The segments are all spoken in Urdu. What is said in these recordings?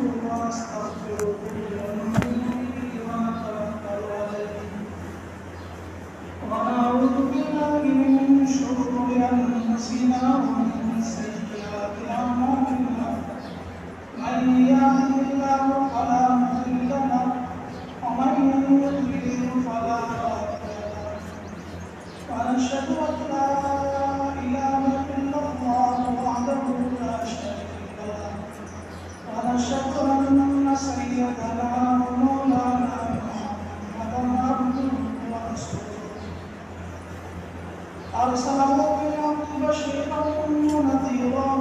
ونستغفره ونتوكل عليه ونعوذ بالله من شرور أنفسنا ومن سيئات أعمالنا من يهده الله فلا مضل له ومن يضلل فلا هادي له ونشهد أن لا إله إلا الله وحده لا شريك له ونشهد أن سيدنا ومولانا محمدا عبده ورسوله أرسله بالحق بشيرا ونذيرا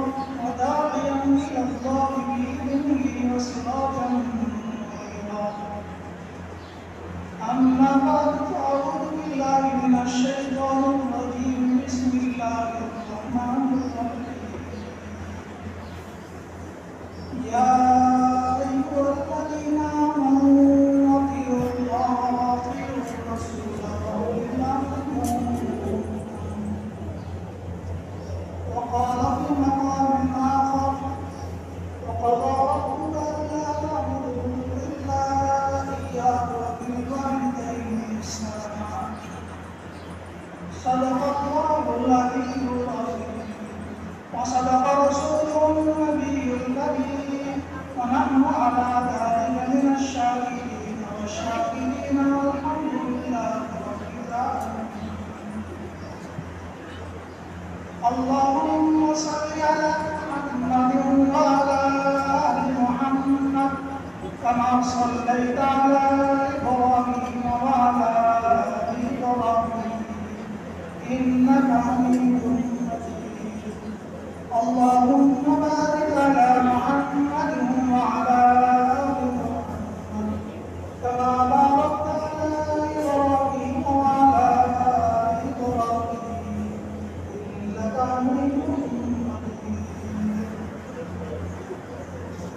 وداعيا إلى الله بإذنه وسراجا منيرا أما بعد فأعوذ بالله من الشيطان الرجيم بسم الله الرحمن الرحيم يا أيها الذين آمنوا أطيعوا الله وأطيعوا الرسول وأولي الأمر منكم وقال في مقام آخر وقضى ربك ألا تعبدوا إلا إياه وبالوالدين إحسانا صدق الله العلي العظيم وصدق رسوله النبي الكريم ونحن على ذلك من الشاهدين والشاكرين والحمد لله رب العالمين اللهم صل على محمد وعلى آل محمد كما صليت على إبراهيم وعلى آل إبراهيم إنك حميد مجيد اللهم بارك على محمد وعلى آل محمد كما باركت على إبراهيم وعلى آل إبراهيم إنك حميد مجيد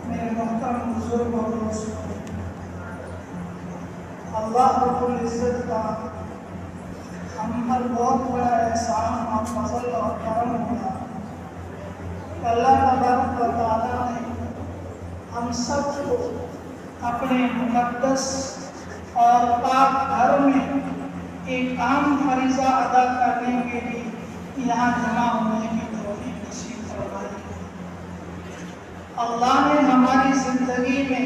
میرے محترم بزرگ اور دوستوں، اللہ رب العزت کا ہم پر بہت بڑا احسان اور فضل اور کرم ہوا کہ اللہ تبارک و تعالیٰ نے ہم سب کو اپنے مقدس اور پاک گھر میں ایک اہم فریضہ ادا کرنے کے لیے یہاں جمع ہونے کی توفیق نصیب فرمائی۔ اللہ نے ہماری زندگی میں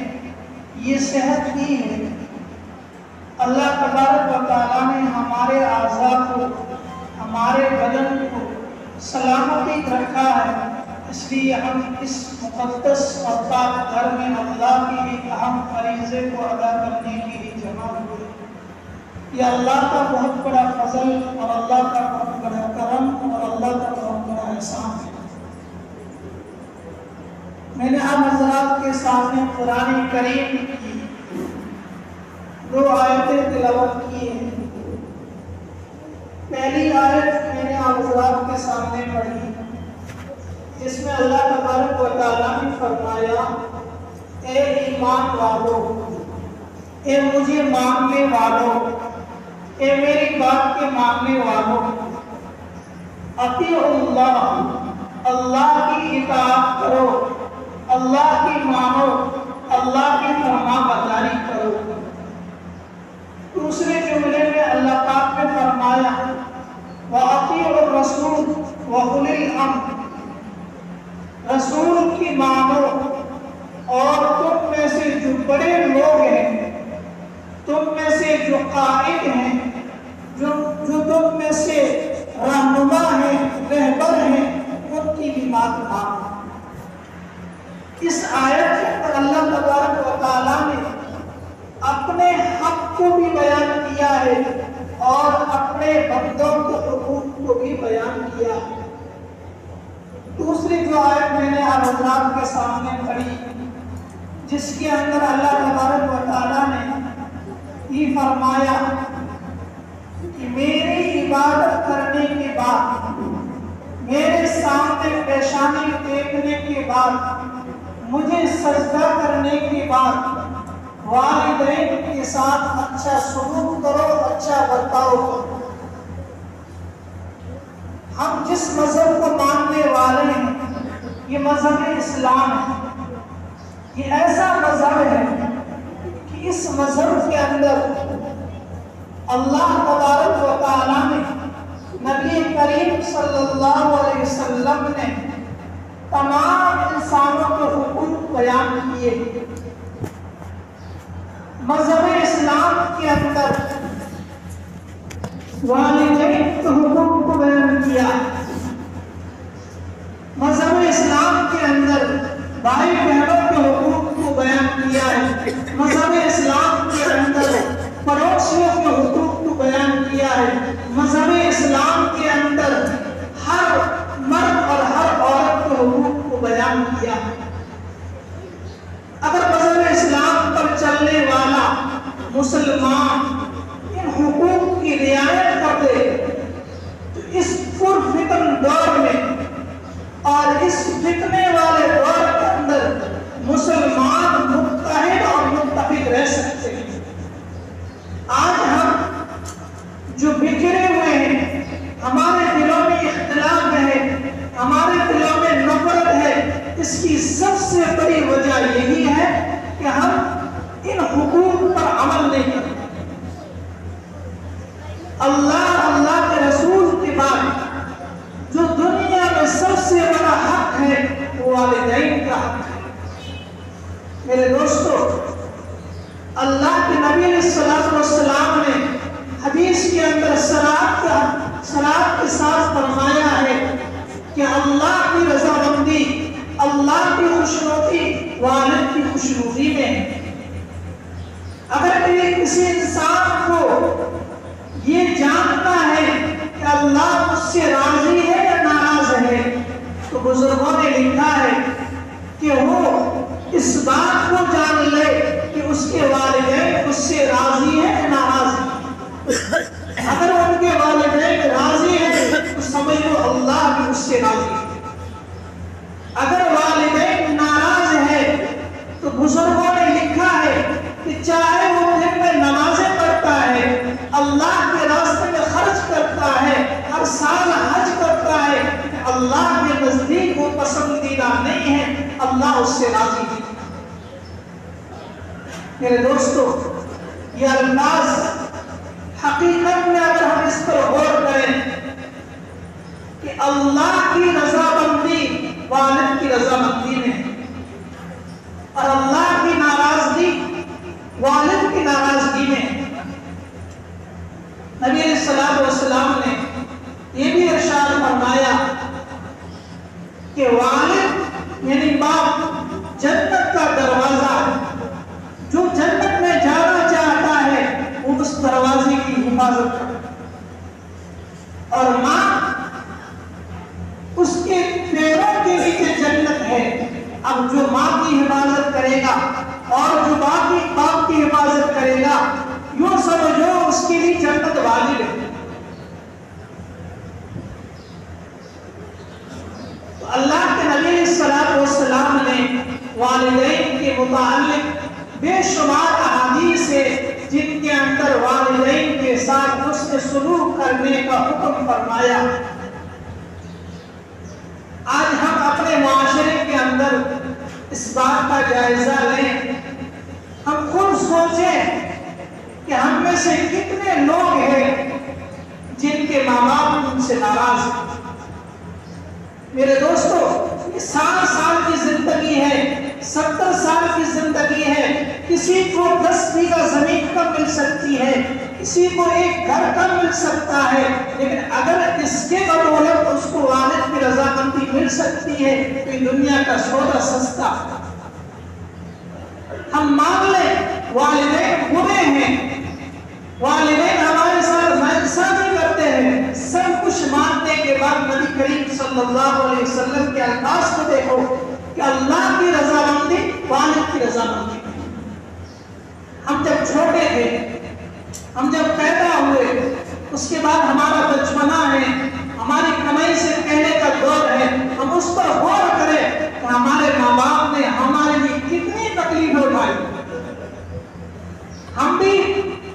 یہ صحت دی ہے، اللہ تبارک و تعالیٰ نے ہمارے اعضاء کو، ہمارے بدن کو سلامتی رکھا ہے، اس لیے ہم اس مقدس اور پاک گھر میں اللہ کی ایک اہم فریضے کو ادا کرنے کے لیے جمع ہوئے۔ یہ اللہ کا بہت بڑا فضل اور اللہ کا بہت بڑا کرم اور اللہ کا بہت بڑا احسان ہے۔ میں نے آپ حضرات کے سامنے قرآن کریم کی 2 آیتیں تلاوت کی ہیں۔ پہلی آیت میں نے آپ حضرات کے سامنے پڑھی، جس میں اللہ تبارک و تعالیٰ نے فرمایا، اے ایمان والو، اے مجھے ماننے والو، اے میری بات کے ماننے والو، اطیعوا اللہ، اللہ کی اطاعت کرو، اللہ کی مانو، اللہ کی فرما برداری کرو۔ دوسرے جملے میں اللہ پاک نے فرمایا، وَأَطِيعُوا الرَّسُولَ وَأُولِي الْأَمْرِ، رسول کی مانو اور تم میں سے جو بڑے لوگ ہیں، تم میں سے جو قائد ہیں، جو تم میں سے رہنما ہیں، رہبر ہیں، ان کی بھی بات مانو۔ اس آیت کے اندر اللہ تبارک و تعالیٰ نے اپنے حق کو بھی بیان کیا ہے اور اپنے بندوں کے حقوق کو بھی بیان کیا ہے۔ دوسری جو آیت میں نے آپ حضرات کے سامنے پڑھی، جس کے اندر اللہ تبارک و تعالیٰ نے یہ فرمایا کہ میری عبادت کرنے کے بعد، میرے سامنے پیشانی ٹیکنے کے بعد، مجھے سجدہ کرنے کے بعد والدین کے ساتھ اچھا سلوک کرو، اچھا برتاؤ کرو۔ ہم جس مذہب کو ماننے والے ہیں یہ مذہب اسلام ہے، یہ ایسا مذہب ہے کہ اس مذہب کے اندر اللہ تبارک و تعالیٰ نے نبی کریم صلی اللہ علیہ وسلم نے تمام انسانوں کے حقوق بیان کیے۔ مذہب اسلام کے اندر والدین کے حقوق کو بیان کیا، مذہب اسلام کے اندر بھائی بہنوں کے حقوق کو بیان کیا ہے، مذہب اسلام کے اندر پڑوسیوں کے حقوق کو بیان کیا ہے، مذہب اسلام کے اندر ہر مرد اور ہر عورت کے حقوق کو بیان کیا ہے۔ اگر مذہب اسلام پر چلنے والا مسلمان ان حقوق کی رعایت کر دے تو اس پرفتن دور میں اور اس فتنے والے دور کے اندر مسلمان متحد اور متفق رہ سکتے ہیں۔ آج ہم جو بکھرے ہوئے ہیں، ہمارے دلوں میں اختلاف ہے، ہمارے دلوں میں نفرت ہے، اس کی سب سے بڑی وجہ یہی ہے کہ ہم ان حقوق پر عمل نہیں کرتے۔ اللہ کے رسول کے بعد جو دنیا میں سب سے بڑا حق ہے وہ والدین کا حق ہے۔ میرے دوستو، اللہ کے نبی علیہ السلام نے حدیث کے اندر صراحت کے ساتھ فرمایا ہے کہ اللہ کی رضامندی، اللہ کی خوشنودی والد کی خوشنودی میں ہے۔ اگر کسی انسان کو یہ جانتا ہے کہ اللہ مجھ سے راضی ہے یا ناراض ہے تو بزرگوں نے لکھا ہے کہ وہ اس بات کو جان لے کہ اس کے والدین اس سے راضی ہیں یا ناراض ہیں۔ اگر ان کے والدین راضی ہیں تو سمجھ لو اللہ بھی اس سے راضی ہے۔ اگر والدین ناراض ہے تو بزرگوں نے لکھا ہے کہ چاہے وہ دن میں نمازیں پڑھتا ہے، اللہ کے راستے میں خرچ کرتا ہے، ہر سال حج کرتا ہے، اللہ کے نزدیک وہ پسندیدہ نہیں ہے، اللہ اس سے راضی ہے۔ میرے دوستو، یہ الفاظ حقیقت میں اگر ہم اس پر غور کریں کہ اللہ کی رضامندی والد کی رضامندی میں ہے اور اللہ کی ناراضگی والد کی ناراضگی میں ہے۔ نبی علیہ السلام نے یہ بھی ارشاد فرمایا کہ والد یعنی باپ جنت کا دروازہ ہے، جو جنت میں جانا چاہتا ہے وہ اس دروازے کی حفاظت کرے، اور ماں اس کے پیروں کے نیچے جنت ہے۔ اب جو ماں کی حفاظت کرے گا اور جو باپ کی حفاظت کرے گا، یوں سمجھو اس کے لیے جنت واجب ہے۔ تو اللہ کے نبی علیہ السلام نے والدین کے متعلق بے شمار احادیث ہے جن کے اندر والدین کے ساتھ حسن سلوک کرنے کا حکم فرمایا۔ آج ہم اپنے معاشرے کے اندر اس بات کا جائزہ لیں، ہم خود سوچیں کہ ہم میں سے کتنے لوگ ہیں جن کے ماں باپ ان سے ناراض ہیں۔ میرے دوستو، یہ 60 سال کی زندگی ہے، 70 سال کی زندگی ہے، کسی کو 10 بیگھہ زمین کا مل سکتی ہے، کسی کو ایک گھر کا مل سکتا ہے، لیکن اگر اس کے بدولت اس کو والد کی رضامندی مل سکتی ہے تو یہ دنیا کا سودا سستا۔ ہم مان لیں والدین برے ہیں، والدین ہمارے ساتھ ناانصافی کرتے ہیں، سب کچھ ماننے کے بعد نبی کریم صلی اللہ علیہ وسلم کے الفاظ کو دیکھو کہ اللہ کی رضامندی والد کی رضامندی۔ ہم جب چھوٹے تھے، ہم جب پیدا ہوئے، اس کے بعد ہمارا بچپنا ہے، ہماری کمائی سے پہلے کا دور ہے، ہم اس پر غور کریں کہ ہمارے ماں باپ نے ہمارے لیے کتنی تکلیفیں اٹھائی۔ ہم بھی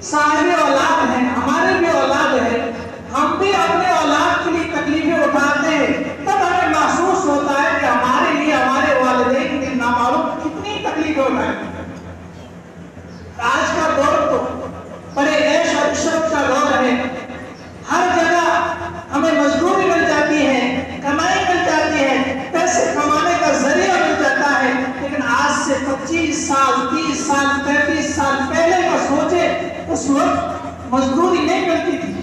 صاحب اولاد ہیں، ہمارے بھی اولاد ہے، ہم بھی اپنے اولاد کے لیے تکلیفیں اٹھاتے ہیں، تب ہمیں محسوس ہوتا ہے کہ ہمارے لیے ہمارے والدین کے نامعلوم دور ہے. آج کا دور تو بڑے عیش اور عشرت کا دور ہے. ہر جگہ ہمیں مزدوری مل جاتی ہے، کمائی مل جاتی ہے، پیسے کمانے کا ذریعہ مل جاتا ہے. لیکن آج سے 25 سال 30 سال 35 سال پہلے کا سوچے، اس وقت مزدوری نہیں ملتی تھی،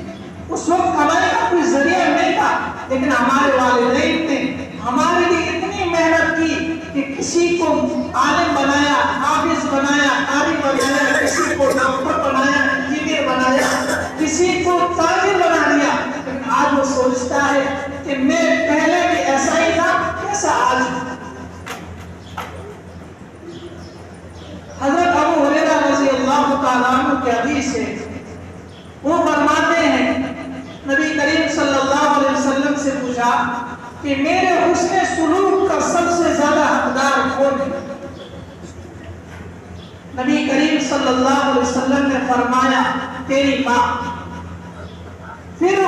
اس وقت کمائی کا کوئی ذریعہ نہیں تھا. لیکن ہمارے والدین نے ہمارے لیے اتنی محنت کی کہ کسی کو عالم بنایا، حافظ بنایا، قاری بنایا، کسی کو ڈاکٹر بنایا، انجینئر بنایا، کسی کو تاجر بنا دیا. لیکن آج وہ سوچتا ہے کہ میں پہلے بھی ایسا ہی تھا کیسا آج. حضرت ابو ہریرہ رضی اللہ تعالیٰ عنہ کی حدیث ہے، وہ فرماتے ہیں نبی کریم صلی اللہ علیہ وسلم سے پوچھا کہ میرے حسن سلوک کا سب سے زیادہ حقدار کون ہے؟ نبی کریم صلی اللہ علیہ وسلم نے فرمایا تیری ماں. پھر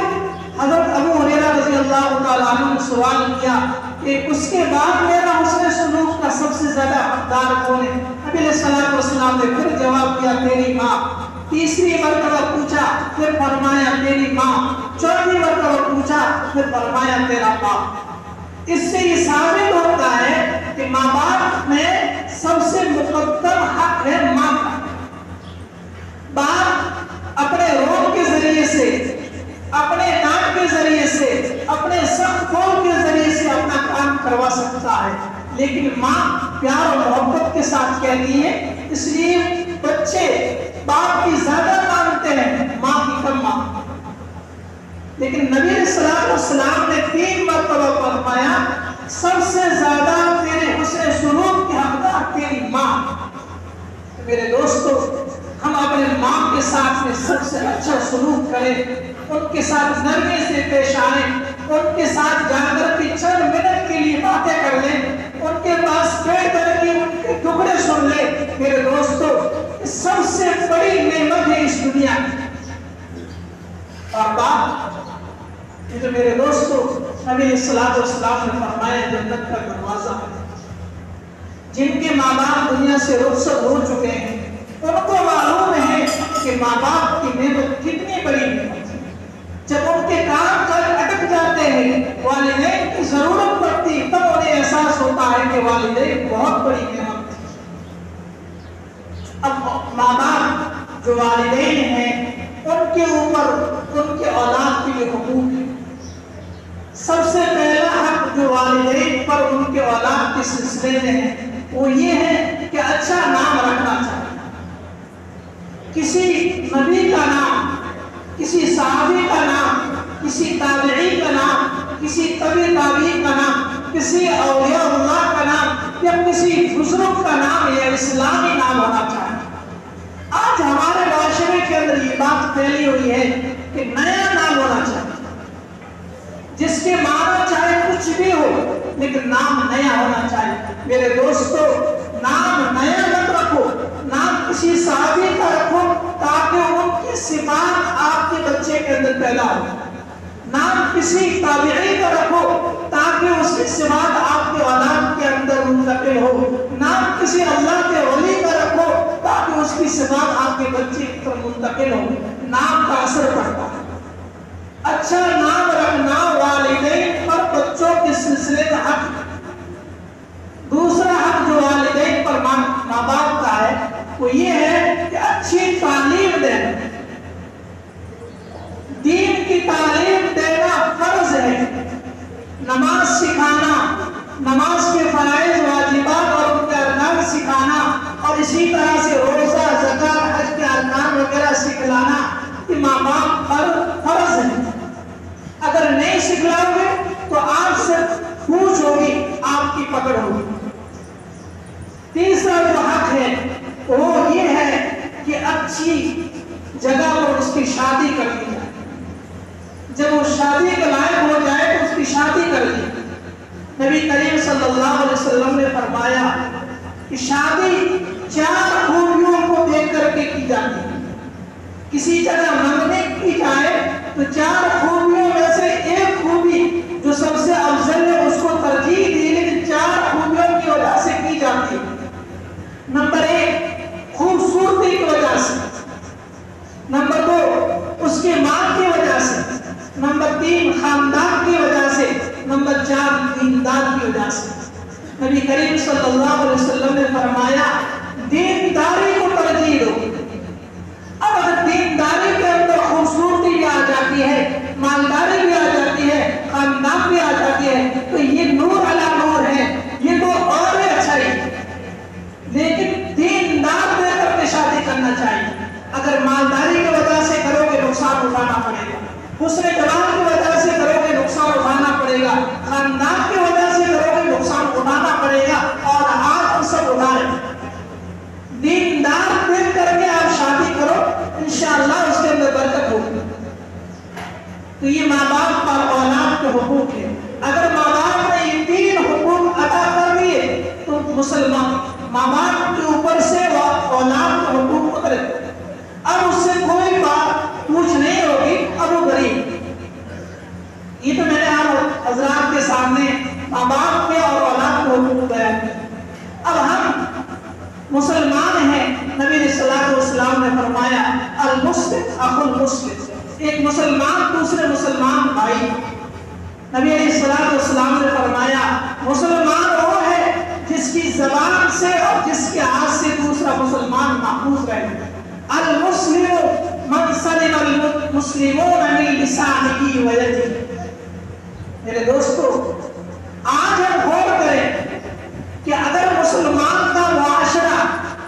حضرت ابو ہریرہ رضی اللہ تعالیٰ عنہ نے سوال کیا کہ اس کے بعد میرا حسن سلوک کا سب سے زیادہ حقدار کون ہے؟ نبی علیہ الصلوۃ والسلام نے پھر جواب دیا تیری ماں. تیسری مرتبہ پوچھا، پھر فرمایا تیری ماں. چوتھی مرتبہ پوچھا، پھر فرمایا تیرا باپ. اس سے یہ ثابت ہوتا ہے کہ ماں باپ میں سب سے مقدم حق ہے ماں کا. باپ اپنے روح کے ذریعے سے، اپنے نام کے ذریعے سے، اپنے سخت قول کے ذریعے سے اپنا کام کروا سکتا ہے، لیکن ماں پیار اور محبت کے ساتھ کہتی ہے. اس لیے بچے باپ کی زیادہ مانتے ہیں، ماں کی کم مانتے ہیں. لیکن نبی علیہ الصلوۃ والسلام نے 3 مرتبہ فرمایا سب سے زیادہ تیرے حسن سلوک کے حقدار تیری ماں. میرے دوستو، ہم اپنے ماں کے ساتھ میں سب سے اچھا سلوک کریں، ان کے ساتھ نرمی سے پیش آئیں، ان کے ساتھ جا کر کے چند منٹ کے لیے باتیں کر لیں، ان کے پاس بیٹھ کر کے ان کے ٹکڑے سن لیں. میرے دوستو، سب سے بڑی نعمت ہے اس دنیا کی. اور باپ، یہ جو میرے دوستو نبی علیہ الصلوۃ والسلام نے فرمایا جنت کا دروازہ ہے. جن کے ماں باپ دنیا سے رخصت ہو چکے ہیں ان کو معلوم ہے کہ ماں باپ کی نعمت کتنی بڑی نعمت ہے. جب ان کے کام کاج اٹک جاتے ہیں، والدین کی ضرورت پڑتی، تب انہیں احساس ہوتا ہے کہ والدین بہت بڑی نعمت ہے. اب ماں باپ جو والدین ہیں ان کے اوپر ان کے اولاد کے لیے حقوق ہے. سب سے پہلا حق جو والدین پر ان کے اولاد کے سلسلے میں ہے وہ یہ ہے کہ اچھا نام رکھنا چاہیے. کسی نبی کا نام، کسی صحابی کا نام، کسی تابعی کا نام، کسی تبع تابعی کا نام، کسی اولیاء اللہ کا نام یا کسی بزرگ کا نام یا اسلامی نام ہونا چاہیے. آج ہمارے معاشرے کے اندر یہ بات پھیلی ہوئی ہے کہ نیا نام ہونا چاہیے، جس کے معنی چاہے کچھ بھی ہو لیکن نام نیا ہونا چاہیے. میرے دوستو، نام نیا مت رکھو، نام کسی صحابی کا رکھو تاکہ ان کی صفات آپ کے بچے کے اندر پیدا ہو. نام کسی تابعی کا رکھو تاکہ اس کی صفات آپ کے اولاد کے اندر منتقل ہو. نام کسی اللہ کے ولی کا رکھو تاکہ اس کی صفات آپ کے بچے کی طرف منتقل ہو. نام کا اثر پڑتا ہے. اچھا نام رکھنا والدین پر بچوں کے سلسلے کا حق. دوسرا حق جو والدین پر ماں باپ کا ہے وہ یہ ہے کہ اچھی تعلیم دینا. دین کی تعلیم دینا فرض ہے. نماز سکھانا، نماز کے فرائض واجبات اور ان کے ارکان سکھانا، اور اسی طرح سے روزہ، زکات، حج کے ارکان وغیرہ سکھلانا یہ ماں باپ پر فرض ہے. اگر نہیں سکھلاؤ گے تو آپ سے پوچھ ہوگی، آپ کی پکڑ ہوگی. تیسرا جو حق ہے وہ یہ ہے کہ اچھی جگہ پر اس کی شادی کر دی جائے. جب وہ شادی کے لائق ہو جائے تو اس کی شادی کر دی. نبی کریم صلی اللہ علیہ وسلم نے فرمایا کہ شادی 4 خوبیوں کو دیکھ کر کے کی جاتی ہے. کسی جگہ منگنے کی جائے تو 4 خوبیوں میں سے ایک خوبی جو سب سے افضل ہے اس کو ترجیح دی، لیکن 4 خوبیوں کی وجہ سے کی جاتی ہے. نمبر 3 خاندان کی وجہ سے، نمبر 4 دیندار کی وجہ سے۔ نبی کریم صلی اللہ علیہ وسلم نے فرمایا دینداری کو ترجیح دو۔ اب اگر دینداری کے اندر خوبصورتی بھی آ جاتی ہے، مالداری بھی آ جاتی ہے، خاندان بھی آ جاتی ہے، تو یہ نور علی نور ہے، یہ تو اور اچھا ہی۔ لیکن دیندار دے کر کے شادی کرنا چاہیے۔ اگر مالداری کی وجہ سے کرو گے نقصان اٹھانا پڑے گا، حسن جمال کی وجہ سے کرو گے نقصان اٹھانا پڑے گا، خاندان کی وجہ سے کرو گے نقصان اٹھانا پڑے گا، اور آج ہم سب اٹھا رہے ہیں۔ دیندار دیکھ کر کے آپ شادی کرو، انشاءاللہ اس کے اندر برکت ہوگی۔ تو یہ ماں باپ اور اولاد کے حقوق ہے۔ اگر ماں باپ نے یہ 3 حقوق ادا کر دیے تو مسلمان ماں باپ کے اوپر سے اولاد کے حقوق اترے، اب اس سے کوئی بات پوچھ نہیں ہوگی، اب وہ غریب۔ یہ تو میں نے آپ حضرات کے سامنے ماں باپ کے اور اولاد کے حقوق بیان کیا۔ اب ہم مسلمان ہیں، نبی علیہ الصلوۃ والسلام نے فرمایا المسلم اخو المسلم، ایک مسلمان دوسرے مسلمان بھائی۔ نبی علیہ الصلوۃ والسلام نے فرمایا مسلمان وہ ہے جس کی زبان سے اور جس کے ہاتھ سے دوسرا مسلمان محفوظ رہے۔ المسلم من سلم المسلمون من لسانه ويده۔ میرے دوستو، آج ہم غور کریں کہ اگر مسلمان کا معاشرہ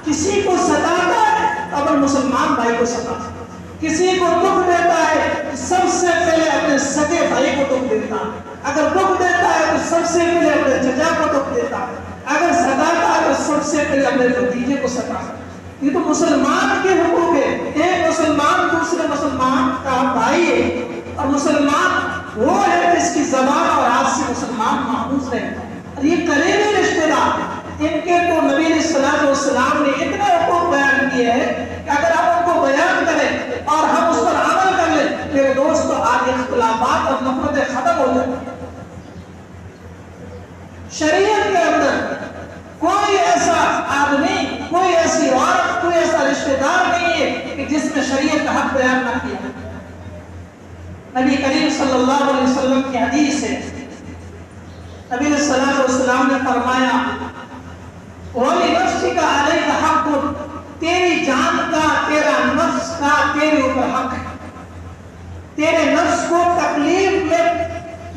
کسی کو ستاتا ہے تو اگر مسلمان بھائی کو ستاتا ہے، کسی کو دکھ دیتا ہے سب سے پہلے اپنے سگے بھائی کو دکھ دیتا ہے، اگر دکھ دیتا ہے تو سب سے پہلے اپنے چچا کو دکھ دیتا ہے، اگر ستاتا ہے تو سب سے پہلے اپنے بھتیجے کو ستاتا ہے۔ یہ تو مسلمان کے حقوق ہے۔ ایک مسلمان دوسرے مسلمان کا بھائی ہے، اور مسلمان وہ ہے جس کی زبان اور ہاتھ سے مسلمان محفوظ رہتا ہے۔ اور یہ قریبی رشتے دار ہیں، ان کے تو نبی علیہ الصلوۃ والسلام نے اتنے حقوق بیان کیے ہیں کہ اگر ہم ان کو بیان کریں اور ہم اس پر عمل کر لیں، میرے دوستو آج اختلافات اور نفرتیں ختم ہو جائیں۔ شریعت کے اندر کوئی ایسا آدمی، کوئی ایسی عورت، کوئی ایسا رشتہ دار نہیں ہے کہ جس میں شریعت کا حق بیان نہ کیا۔ نبی کریم صلی اللہ علیہ وسلم کی حدیث ہے، نبی علیہ الصلوۃ والسلام نے فرمایا وَلِنَفْسِكَ عَلَيْكَ حَقٌّ، تیری جان کا، تیرا نفس کا تیرے اوپر حق ہے۔ تیرے نفس کو تکلیف میں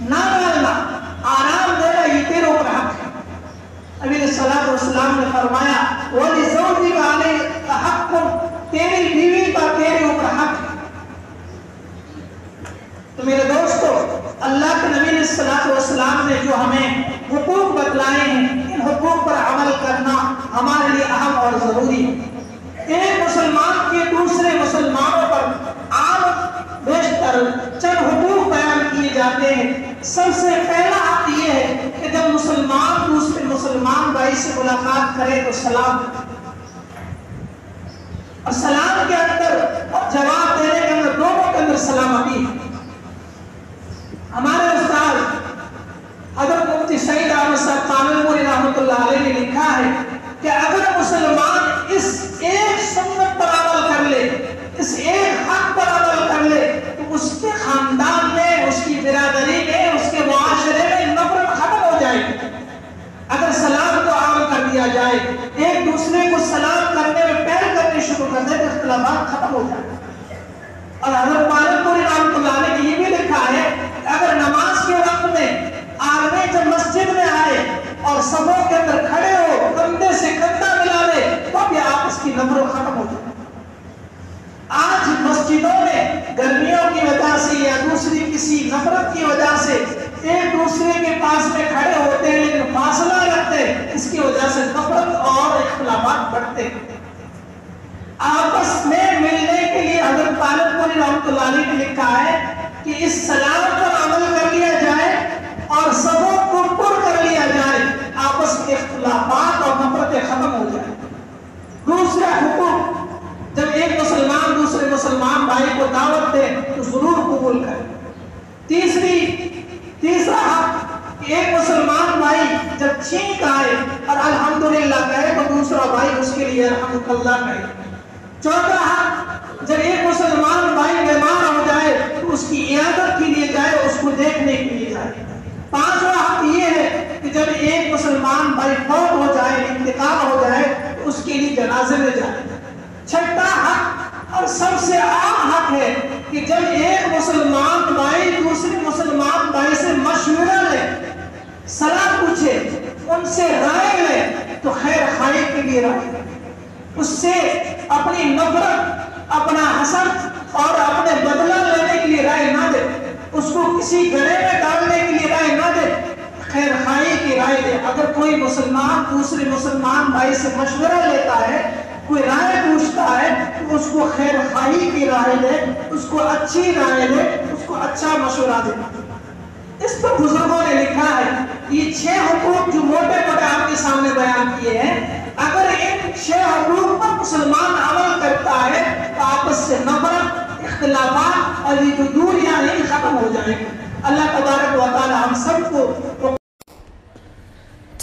نہ ڈالنا، آرام دینا، یہ تیرے اوپر حق ہے۔ نبی علیہ الصلوۃ والسلام نے فرمایا وَلِزَوْجِكَ عَلَيْكَ حَقٌّ، تیری بیوی کا تیرے اوپر حق ہے۔ تو میرے دوستو، اللہ کے نبی علیہ الصلوۃ والسلام نے جو ہمیں حقوق بتلائے ہیں، ان حقوق پر عمل کرنا ہمارے لیے اہم اور ضروری ہے۔ ایک مسلمان کے دوسرے مسلمانوں پر عام بیشتر چند حقوق بیان کیے جاتے ہیں۔ سب سے پہلا حق یہ ہے کہ جب مسلمان دوسرے مسلمان بھائی سے ملاقات کرے تو سلام، اور سلام کے اندر اور جواب دینے کے اندر دونوں کے اندر سلامتی ہے۔ ہمارے استاد حضرت مفتی سعید احمد صاحب کامل رحمۃ اللہ علیہ نے لکھا ہے کہ اگر مسلمان اس ایک سنت پر عمل کر لے، اس ایک حق پر عمل کر لے، تو اس کے خاندان میں، اس کی برادری میں، اس کے معاشرے میں نفرت ختم ہو جائے گی۔ اگر سلام کو عام کر دیا جائے، ایک دوسرے کو سلام کرنے میں پہل کرنے شروع کر دے تو اختلافات ختم ہو جائے۔ اور حضرت مالک پوری رحمۃ اللہ علیہ نے یہ بھی لکھا ہے کہ اگر نماز کے وقت میں آدمی جب مسجد میں آئے اور صفوں کے اندر کھڑے ہو، کندھے سے کندھا ملا لے، تو بھی آپس کی نفرت ختم ہو جائے۔ آج مسجدوں میں گرمیوں کی وجہ سے یا دوسری کسی نفرت کی وجہ سے ایک دوسرے کے پاس میں کھڑے ہوتے ہیں لیکن فاصلہ رکھتے ہیں، اس کی وجہ سے نفرت اور اختلافات بڑھتے ہیں۔ آپس میں ملنے کے لیے حضرت مالک پوری رحمۃ اللہ علیہ نے لکھا ہے کہ اس سلام پر عمل کر لیا جائے اور سبوں کو پر کر لیا جائے، آپس کے اختلافات اور نفرتیں ختم ہو جائیں۔ دوسرا حقوق، جب ایک مسلمان دوسرے مسلمان بھائی کو دعوت دے تو ضرور قبول کرے۔ تیسرا حق، ایک مسلمان بھائی جب چھینک آئے اور الحمدللہ کہے تو دوسرا بھائی اس کے لیے الحمدللہ کہے۔ چوتھا حق، جب ایک مسلمان بھائی بیمار ہو جائے جائے تو اس کی عیادت کے لیے جائے، اس کو دیکھنے کے لیے جائے۔ پانچواں حق یہ ہے کہ جب ایک مسلمان بھائی فوت ہو جائے، انتقال ہو جائے تو اس کے لیے جنازے میں جائے۔ چھٹا حق اور سب سے عام حق ہے کہ جب ایک مسلمان بھائی دوسرے مسلمان بھائی سے مشورہ لے، صلاح پوچھے، ان سے رائے لے تو خیر خواہی کے لیے رائے لے، اس سے اپنی نفرت، اپنا حسد اور اپنے بدلہ لینے کے لیے رائے نہ دے، اس کو کسی گڑھے میں ڈالنے کے لیے رائے نہ دے، خیر خواہی کی رائے دے۔ اگر کوئی مسلمان دوسرے مسلمان بھائی سے مشورہ لیتا ہے، کوئی رائے پوچھتا ہے تو اس کو خیر خواہی کی رائے دے، اس کو اچھی رائے دے، اس کو اچھا مشورہ دے۔ اس پر بزرگوں نے لکھا ہے یہ 6 حقوق جو موٹے موٹے آپ کے سامنے بیان کیے ہیں، اگر ان 6 حقوق پر مسلمان عمل کرتا ہے تو آپس سے نفرت، اختلافات اور یہ جو دوریاں ہیں ختم ہو جائیں گے۔ اللہ تبارک و تعالی ہم سب کو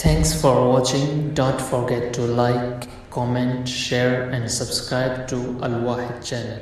Thanks for watching. Don't forget to like, comment, share and subscribe to Al Wahid channel.